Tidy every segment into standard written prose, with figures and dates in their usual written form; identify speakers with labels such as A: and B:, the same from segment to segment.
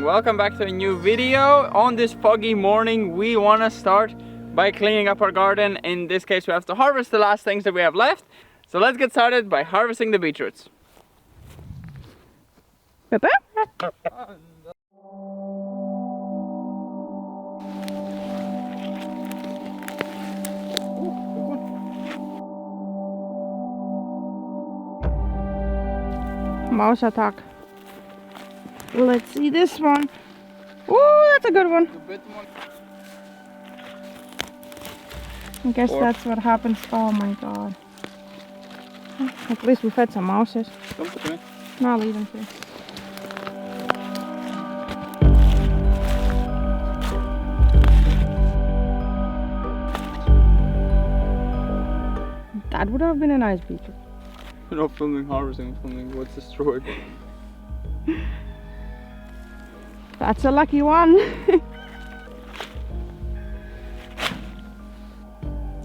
A: welcome back to a new video. On this foggy morning we want to start by cleaning up our garden. In this case we have to harvest the last things that we have left. So let's get started by harvesting the beetroots.
B: Mouse attack. Let's see this one. Oh, that's a good one. I guess that's what happens. Oh my god. At least we fed some mouses. No, I'll leave them too. That would have been a nice beetroot.
A: We're not filming harvesting, we're filming what's destroyed.
B: That's a lucky one.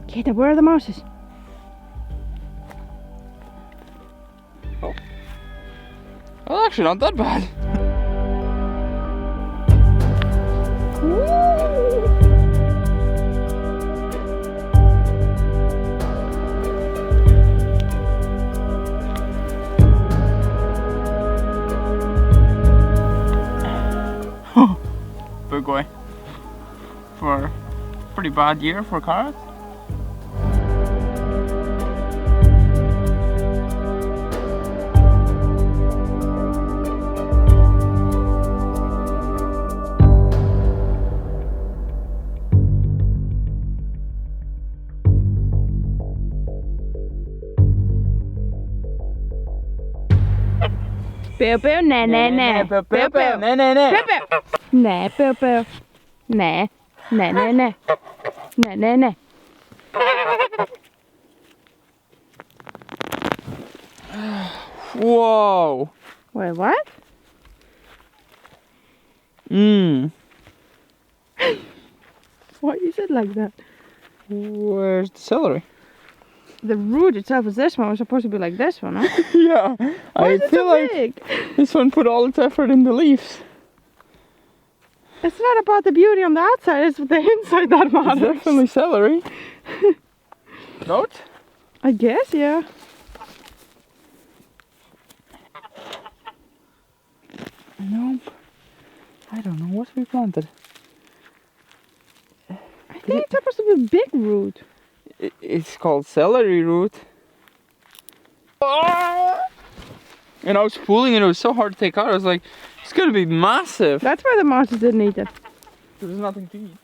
B: Keita, where are the mouses?
A: Oh. Well, actually not that bad. Big way for a pretty bad year for carrots.
B: Pew pew, ne ne ne. Pew pew,
A: ne ne ne.
B: pew pew. Ne pew pew. Ne ne ne ne. Ne ne ne.
A: Whoa.
B: Wait, what? Why is it like that?
A: Where's the celery?
B: The root itself is this one. It was supposed to be like this one, huh?
A: Yeah.
B: Why
A: I
B: is it
A: feel
B: so
A: like
B: big?
A: this one put all its effort in the leaves.
B: It's not about the beauty on the outside, it's the inside that
A: It's
B: matters.
A: definitely celery. Not?
B: I guess, yeah.
A: Nope. I don't know what we planted.
B: I think it's supposed to be a big root.
A: It's called celery root. And I was pulling and it was so hard to take out. I was like, it's gonna be massive.
B: That's why the mouses didn't eat it.
A: There's nothing to eat.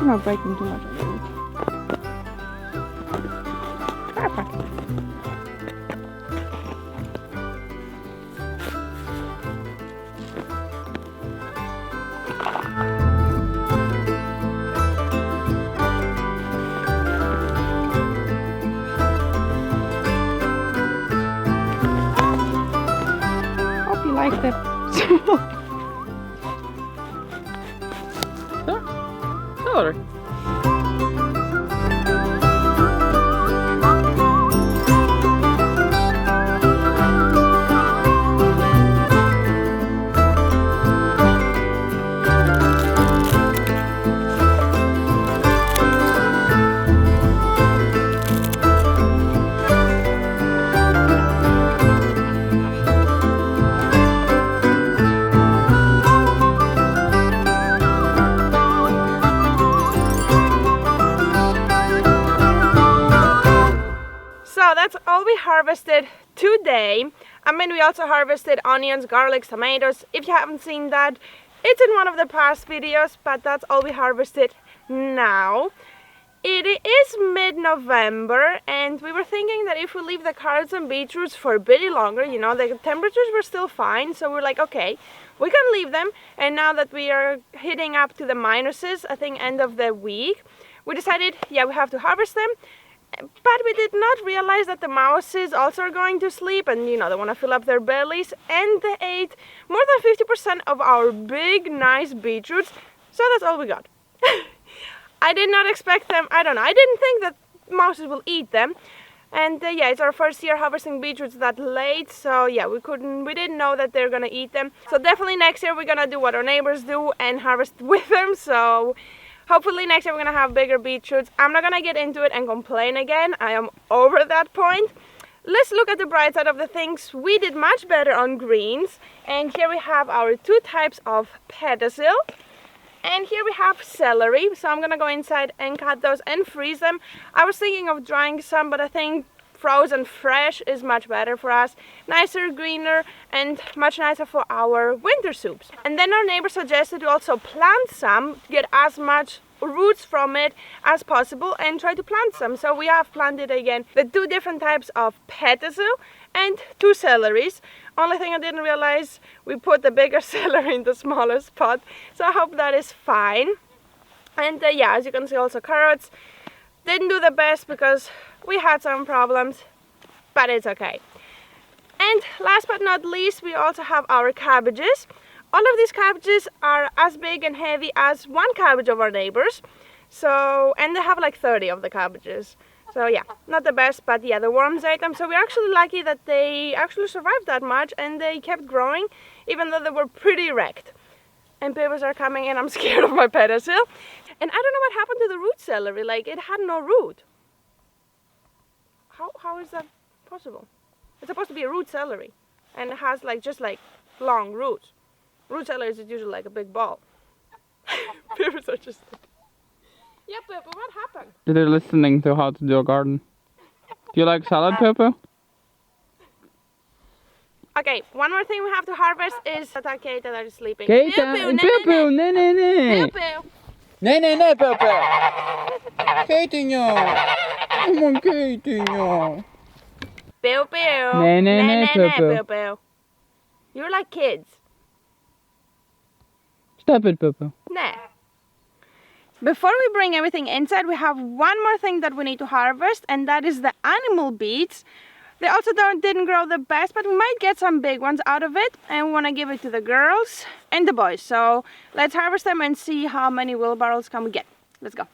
B: Not breaking too much of the root. Perfect. Hope you liked it.
A: Celery.
B: harvested today. I mean, we also harvested onions, garlic, tomatoes. If you haven't seen that, it's in one of the past videos, but that's all we harvested now. It is mid-November, and we were thinking that if we leave the carrots and beetroots for a bit longer, you know, the temperatures were still fine, so we're like, okay, we can leave them. And now that we are hitting up to the minuses, I think end of the week, we decided, yeah, we have to harvest them. But we did not realize that the mouses also are going to sleep, and you know, they want to fill up their bellies, and they ate more than 50% of our big, nice beetroots, so that's all we got. I did not expect them, I don't know, I didn't think that mouses will eat them. And yeah, it's our first year harvesting beetroots that late, so yeah, we didn't know that they're gonna eat them. So definitely next year we're gonna do what our neighbors do and harvest with them, so hopefully next year we're gonna have bigger beetroots. I'm not gonna get into it and complain again, I am over that point. Let's look at the bright side of the things. We did much better on greens, and here we have our two types of pencil. And here we have celery, so I'm gonna go inside and cut those and freeze them. I was thinking of drying some, but I think frozen fresh is much better for us. Nicer, greener, and much nicer for our winter soups. And then our neighbor suggested to also plant some, get as much roots from it as possible and try to plant some. So we have planted again the two different types of pencil and two celeries. Only thing I didn't realize, we put the bigger celery in the smaller spot, so I hope that is fine. And yeah, as you can see, also carrots didn't do the best because we had some problems, but it's okay. And last but not least, we also have our cabbages. All of these cabbages are as big and heavy as one cabbage of our neighbors, so, and they have like 30 of the cabbages. So yeah, not the best, but yeah, the worms ate them. So we're actually lucky that they actually survived that much and they kept growing, even though they were pretty wrecked. And babies are coming in, I'm scared of my pencil. And I don't know what happened to the root celery, like it had no root. How is that possible? It's supposed to be a root celery, and it has like just like long roots. Root celery is usually like a big ball. Babies are just... Yeah, Pippa, what happened?
A: They're listening to how to do a garden. Do you like salad, Pippa?
B: Okay, one more thing we have to harvest is Keita that is sleeping.
A: Keita, Pippa, nee. Nee, Pippa. Keitinho. Come on, Keitinho.
B: Pew,
A: Nee, Pippa.
B: Pew. You're like kids.
A: Stop it, Pippa.
B: Nah. Before we bring everything inside, we have one more thing that we need to harvest, and that is the animal beets. They also didn't grow the best, but we might get some big ones out of it, and we want to give it to the girls and the boys. So let's harvest them and see how many wheelbarrows can we get. Let's go.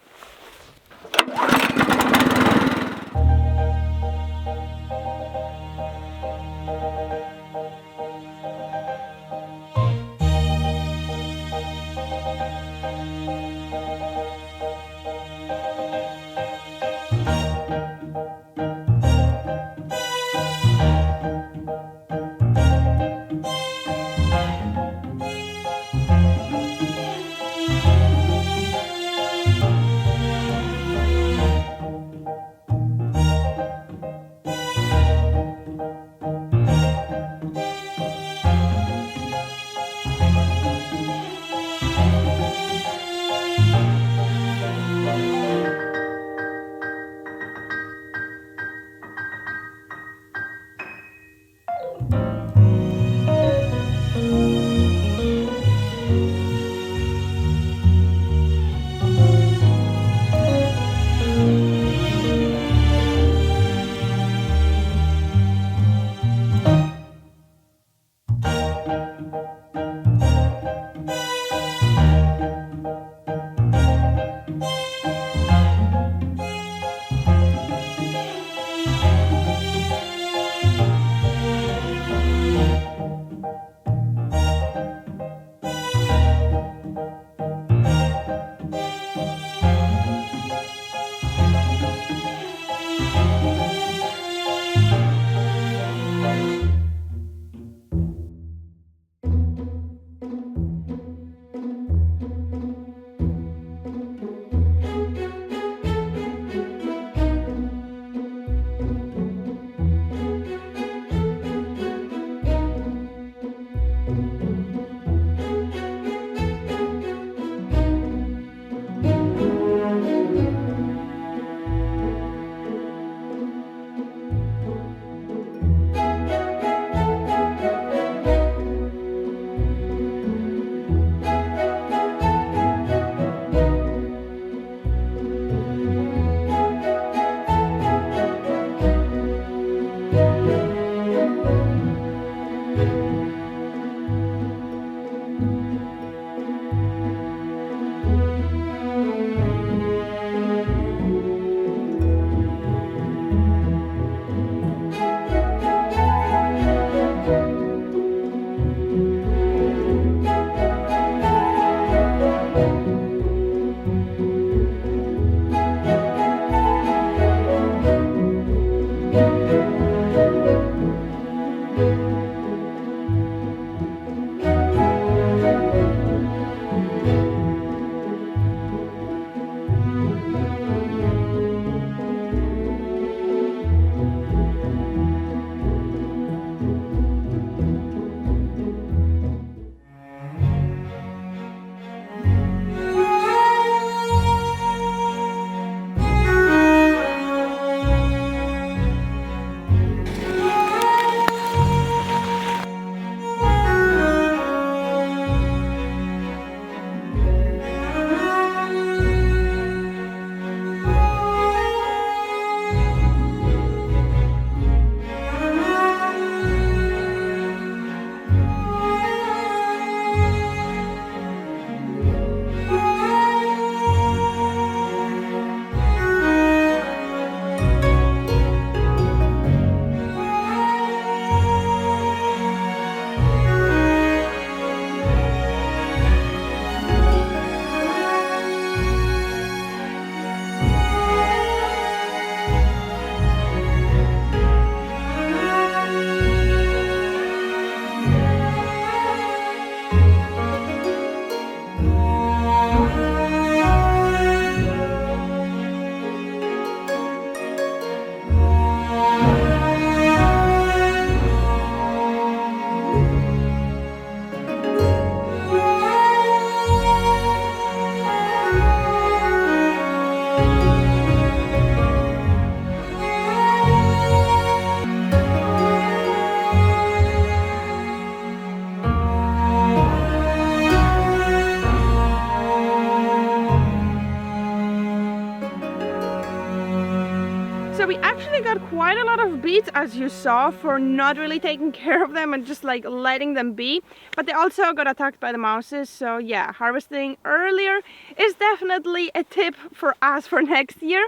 B: quite a lot of beets, as you saw, for not really taking care of them and just like letting them be. But they also got attacked by the mouses, so yeah, harvesting earlier is definitely a tip for us for next year.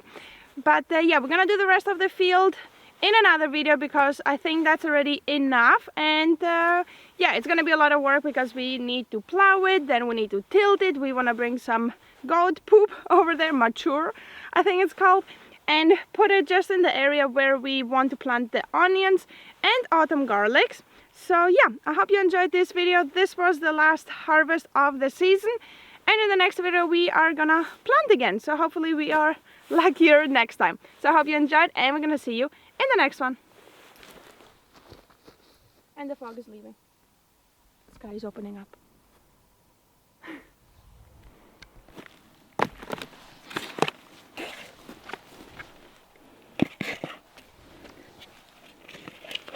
B: But yeah, we're gonna do the rest of the field in another video because I think that's already enough. And yeah, it's gonna be a lot of work because we need to plow it, then we need to tilt it. We want to bring some goat poop over there, mature I think it's called, and put it just in the area where we want to plant the onions and autumn garlics. So yeah, I hope you enjoyed this video. This was the last harvest of the season, and in the next video we are gonna plant again, so hopefully we are luckier next time. So I hope you enjoyed, and we're gonna see you in the next one. And the fog is leaving. The sky is opening up.